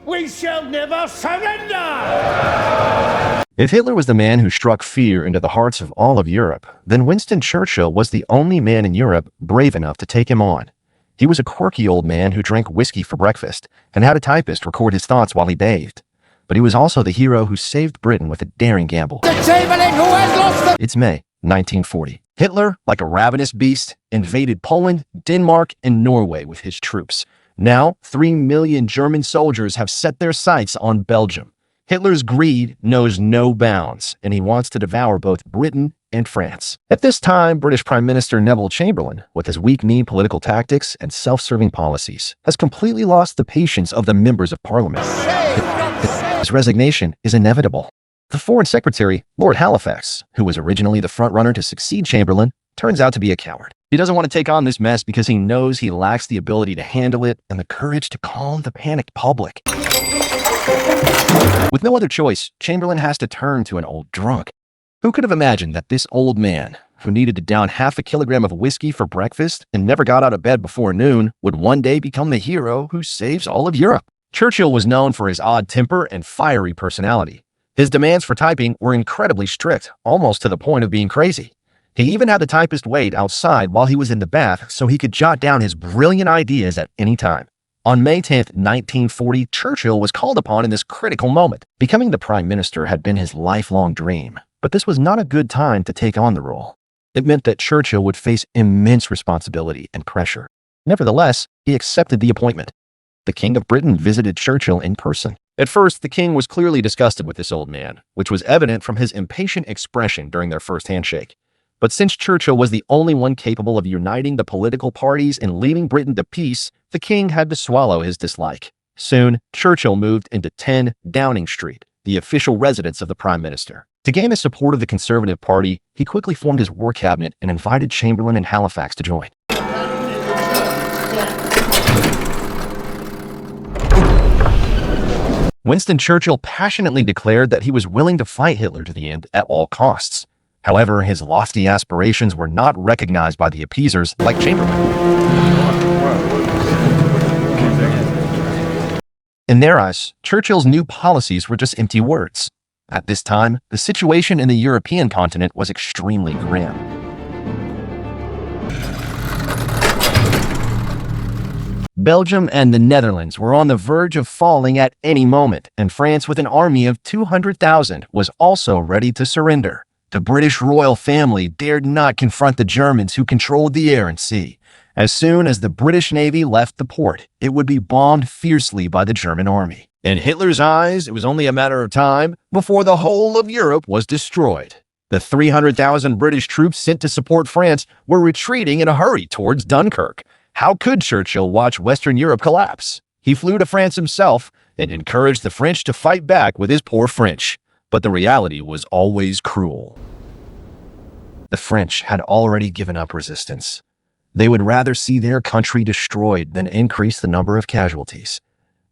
We shall never surrender! If Hitler was the man who struck fear into the hearts of all of Europe, then Winston Churchill was the only man in Europe brave enough to take him on. He was a quirky old man who drank whiskey for breakfast and had a typist record his thoughts while he bathed. But he was also the hero who saved Britain with a daring gamble. The Chamberlain who has lost the... It's May 1940. Hitler, like a ravenous beast, invaded Poland, Denmark, and Norway with his troops. Now, 3 million German soldiers have set their sights on Belgium. Hitler's greed knows no bounds, and he wants to devour both Britain and France. At this time, British Prime Minister Neville Chamberlain, with his weak-kneed political tactics and self-serving policies, has completely lost the patience of the members of Parliament. His resignation is inevitable. The Foreign Secretary, Lord Halifax, who was originally the front-runner to succeed Chamberlain, turns out to be a coward. He doesn't want to take on this mess because he knows he lacks the ability to handle it and the courage to calm the panicked public. With no other choice, Chamberlain has to turn to an old drunk. Who could have imagined that this old man, who needed to down half a kilogram of whiskey for breakfast and never got out of bed before noon, would one day become the hero who saves all of Europe? Churchill was known for his odd temper and fiery personality. His demands for typing were incredibly strict, almost to the point of being crazy. He even had the typist wait outside while he was in the bath so he could jot down his brilliant ideas at any time. On May 10, 1940, Churchill was called upon in this critical moment. Becoming the prime minister had been his lifelong dream, but this was not a good time to take on the role. It meant that Churchill would face immense responsibility and pressure. Nevertheless, he accepted the appointment. The King of Britain visited Churchill in person. At first, the king was clearly disgusted with this old man, which was evident from his impatient expression during their first handshake. But since Churchill was the only one capable of uniting the political parties and leaving Britain to peace, the king had to swallow his dislike. Soon, Churchill moved into 10 Downing Street, the official residence of the prime minister. To gain the support of the Conservative Party, he quickly formed his war cabinet and invited Chamberlain and Halifax to join. Winston Churchill passionately declared that he was willing to fight Hitler to the end at all costs. However, his lofty aspirations were not recognized by the appeasers like Chamberlain. In their eyes, Churchill's new policies were just empty words. At this time, the situation in the European continent was extremely grim. Belgium and the Netherlands were on the verge of falling at any moment, and France, with an army of 200,000, was also ready to surrender. The British royal family dared not confront the Germans who controlled the air and sea. As soon as the British Navy left the port, it would be bombed fiercely by the German army. In Hitler's eyes, it was only a matter of time before the whole of Europe was destroyed. The 300,000 British troops sent to support France were retreating in a hurry towards Dunkirk. How could Churchill watch Western Europe collapse? He flew to France himself and encouraged the French to fight back with his poor French. But the reality was always cruel. The French had already given up resistance. They would rather see their country destroyed than increase the number of casualties.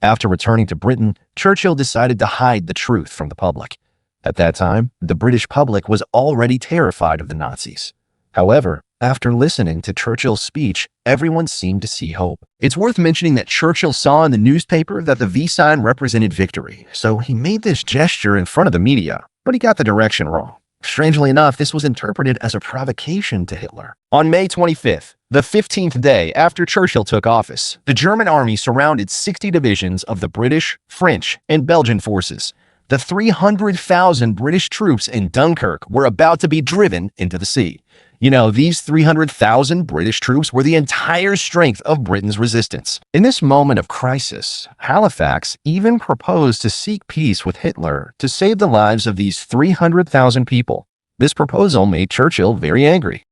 After returning to Britain, Churchill decided to hide the truth from the public. At that time, the British public was already terrified of the Nazis. However, after listening to Churchill's speech, everyone seemed to see hope. It's worth mentioning that Churchill saw in the newspaper that the V sign represented victory, so he made this gesture in front of the media, but he got the direction wrong. Strangely enough, this was interpreted as a provocation to Hitler. On May 25th, the 15th day after Churchill took office, the German army surrounded 60 divisions of the British, French, and Belgian forces. The 300,000 British troops in Dunkirk were about to be driven into the sea. You know, these 300,000 British troops were the entire strength of Britain's resistance. In this moment of crisis, Halifax even proposed to seek peace with Hitler to save the lives of these 300,000 people. This proposal made Churchill very angry.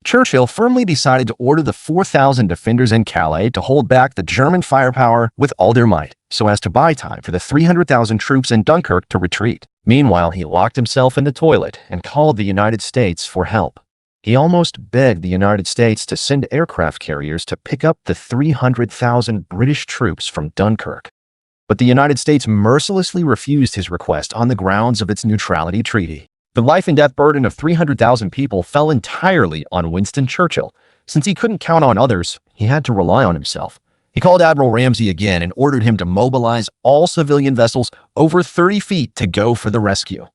Churchill firmly decided to order the 4,000 defenders in Calais to hold back the German firepower with all their might, so as to buy time for the 300,000 troops in Dunkirk to retreat. Meanwhile, he locked himself in the toilet and called the United States for help. He almost begged the United States to send aircraft carriers to pick up the 300,000 British troops from Dunkirk. But the United States mercilessly refused his request on the grounds of its neutrality treaty. The life and death burden of 300,000 people fell entirely on Winston Churchill. Since he couldn't count on others, he had to rely on himself. He called Admiral Ramsay again and ordered him to mobilize all civilian vessels over 30 feet to go for the rescue.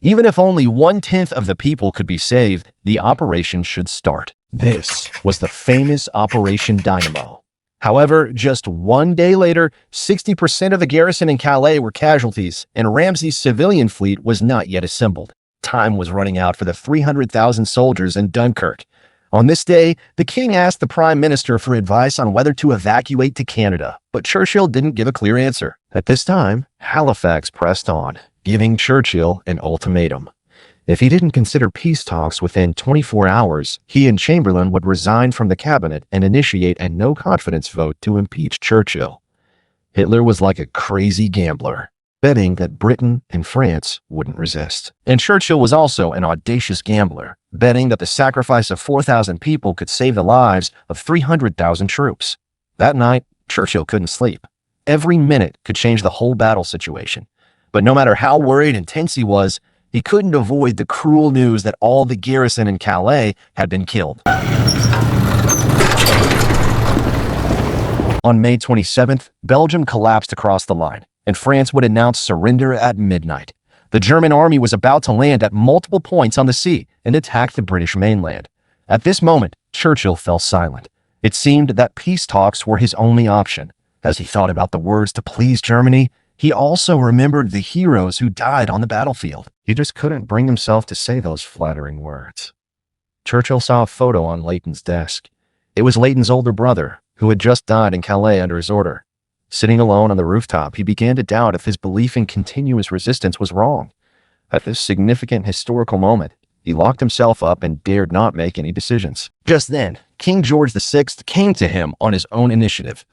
Even if only 1/10 of the people could be saved, the operation should start. This was the famous Operation Dynamo. However, just 1 day later, 60% of the garrison in Calais were casualties, and Ramsay's civilian fleet was not yet assembled. Time was running out for the 300,000 soldiers in Dunkirk. On this day, the king asked the prime minister for advice on whether to evacuate to Canada, but Churchill didn't give a clear answer. At this time, Halifax pressed on, giving Churchill an ultimatum. If he didn't consider peace talks within 24 hours, he and Chamberlain would resign from the cabinet and initiate a no-confidence vote to impeach Churchill. Hitler was like a crazy gambler, betting that Britain and France wouldn't resist. And Churchill was also an audacious gambler, betting that the sacrifice of 4,000 people could save the lives of 300,000 troops. That night, Churchill couldn't sleep. Every minute could change the whole battle situation. But no matter how worried and tense he was, he couldn't avoid the cruel news that all the garrison in Calais had been killed. On May 27th, Belgium collapsed across the line, and France would announce surrender at midnight. The German army was about to land at multiple points on the sea and attack the British mainland. At this moment, Churchill fell silent. It seemed that peace talks were his only option. As he thought about the words to please Germany, he also remembered the heroes who died on the battlefield. He just couldn't bring himself to say those flattering words. Churchill saw a photo on Leighton's desk. It was Leighton's older brother, who had just died in Calais under his order. Sitting alone on the rooftop, he began to doubt if his belief in continuous resistance was wrong. At this significant historical moment, he locked himself up and dared not make any decisions. Just then, King George VI came to him on his own initiative.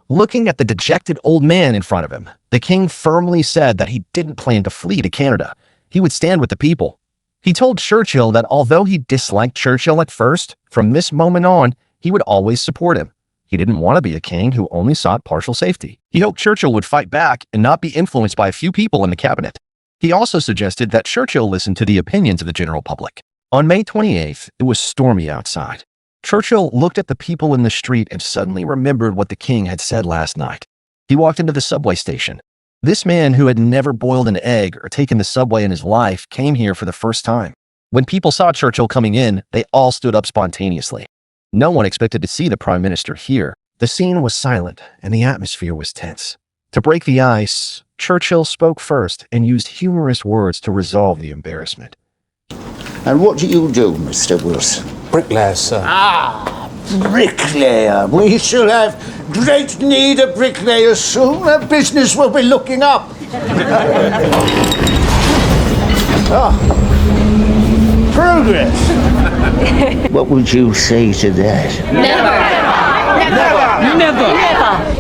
Looking at the dejected old man in front of him, the king firmly said that he didn't plan to flee to Canada. He would stand with the people. He told Churchill that although he disliked Churchill at first, from this moment on, he would always support him. He didn't want to be a king who only sought partial safety. He hoped Churchill would fight back and not be influenced by a few people in the cabinet. He also suggested that Churchill listen to the opinions of the general public. On May 28th, it was stormy outside. Churchill looked at the people in the street and suddenly remembered what the king had said last night. He walked into the subway station. This man who had never boiled an egg or taken the subway in his life came here for the first time. When people saw Churchill coming in, they all stood up spontaneously. No one expected to see the prime minister here. The scene was silent and the atmosphere was tense. To break the ice, Churchill spoke first and used humorous words to resolve the embarrassment. And what do you do, Mr. Wilson? Bricklayer, sir. Ah, bricklayer. We shall have great need of bricklayers soon. Our business will be looking up. Progress. What would you say to that?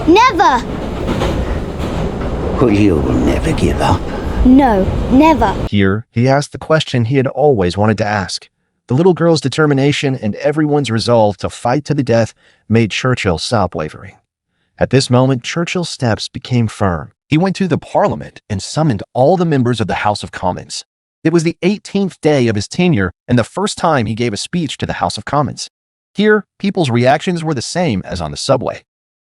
Never. Well, you'll never give up. No, never. Here, he asked the question he had always wanted to ask. The little girl's determination and everyone's resolve to fight to the death made Churchill stop wavering. At this moment, Churchill's steps became firm. He went to the Parliament and summoned all the members of the House of Commons. It was the 18th day of his tenure and the first time he gave a speech to the House of Commons. Here, people's reactions were the same as on the subway.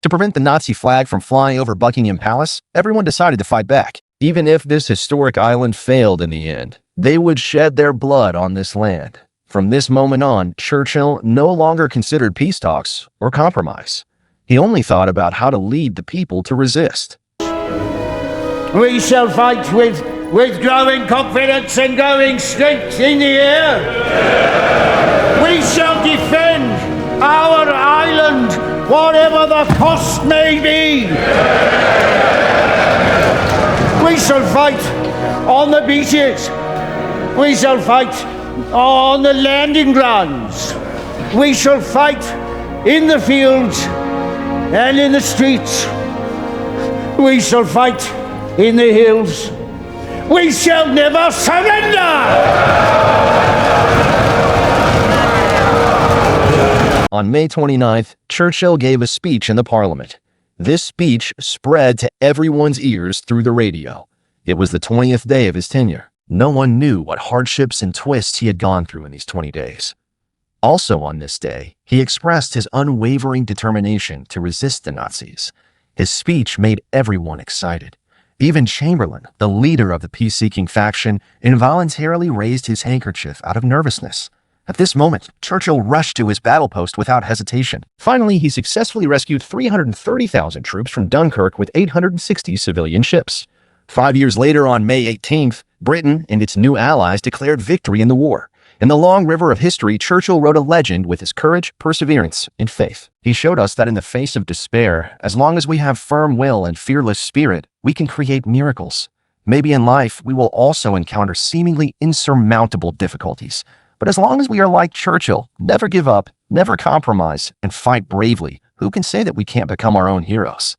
To prevent the Nazi flag from flying over Buckingham Palace, everyone decided to fight back. Even if this historic island failed in the end, they would shed their blood on this land. From this moment on, Churchill no longer considered peace talks or compromise. He only thought about how to lead the people to resist. We shall fight with growing confidence and growing strength in the air. We shall defend our island, whatever the cost may be. We shall fight on the beaches. We shall fight on the landing grounds. We shall fight in the fields and in the streets. We shall fight in the hills. We shall never surrender! On May 29th, Churchill gave a speech in the Parliament. This speech spread to everyone's ears through the radio. It was the 20th day of his tenure. No one knew what hardships and twists he had gone through in these 20 days. Also on this day, he expressed his unwavering determination to resist the Nazis. His speech made everyone excited. Even Chamberlain, the leader of the peace-seeking faction, involuntarily raised his handkerchief out of nervousness. At this moment, Churchill rushed to his battle post without hesitation. Finally, he successfully rescued 330,000 troops from Dunkirk with 860 civilian ships. 5 years later, on May 18th, Britain and its new allies declared victory in the war. In the long river of history, Churchill wrote a legend with his courage, perseverance, and faith. He showed us that in the face of despair, as long as we have firm will and fearless spirit, we can create miracles. Maybe in life, we will also encounter seemingly insurmountable difficulties. But as long as we are like Churchill, never give up, never compromise, and fight bravely, who can say that we can't become our own heroes?